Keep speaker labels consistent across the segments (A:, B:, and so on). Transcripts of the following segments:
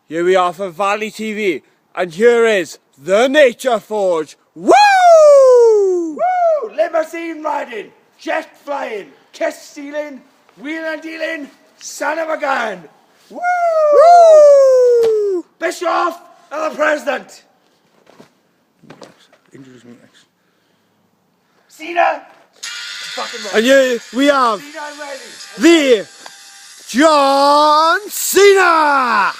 A: Here we are for Valley TV, and here is the Nature Forge. Woo!
B: Woo! Limousine riding, jet flying, kiss stealing, wheeling dealing, son of a gun. Woo!
A: Woo!
B: Bischoff and the President.
C: Introduce me next.
B: Cena. Fucking ready.
A: And here we have
B: Cena ready.
A: the John Cena!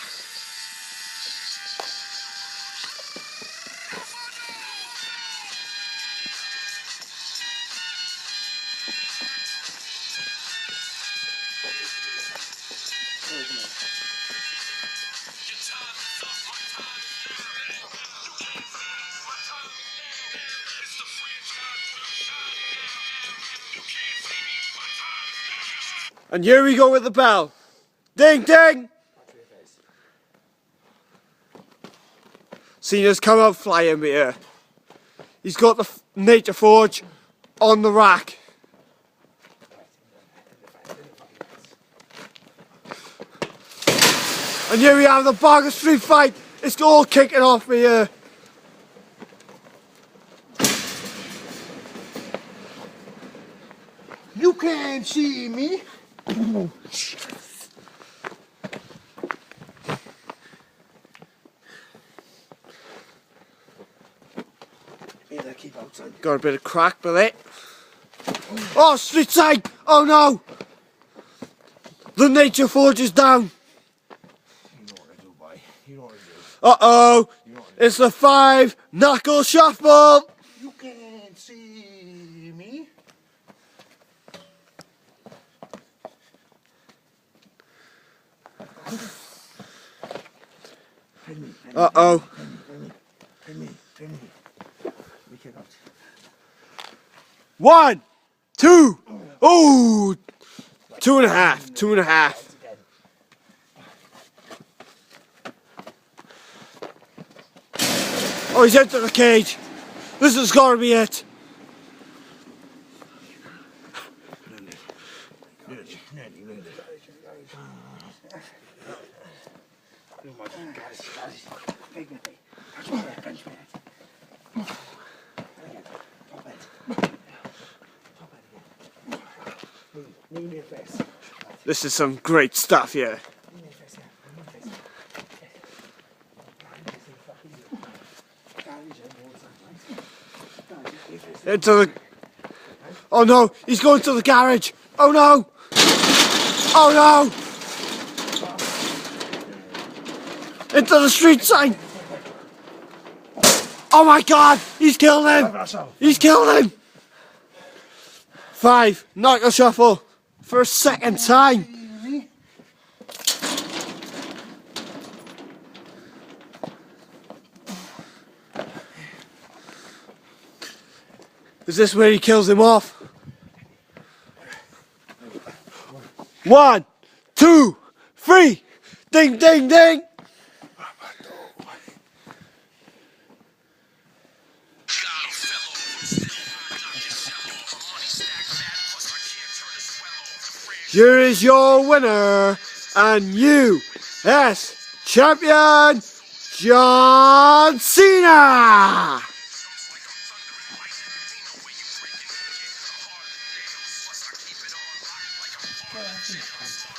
A: And here we go with the bell. Ding ding! Cena's come out flying with here. He's got the Nature Forge on the rack. And here we have the Bargoed street fight. It's all kicking off with here.
C: You can't see me.
B: Keep outside.
A: Got a bit of crack with it. Oh, street side! Oh no! The Nature Forge is down.
C: You know what to do, boy. You know what to do.
A: Uh-oh! It's the 5 knuckle shuffle!
C: You can't see me.
A: Uh-oh.
C: Pin me. We kick out.
A: 1, 2, oh, 2.5, 2.5. Oh, he's into the cage. This has got to be it. This is some great stuff here. Into the... Oh no, he's going to the garage. Oh no! Oh no! Into the street sign. Oh my god, he's killed him. He's killed him. 5 knuckle shuffle for a second time. Is this where he kills him off? 1, 2, 3. Ding, ding, ding. Here is your winner and US champion, John Cena!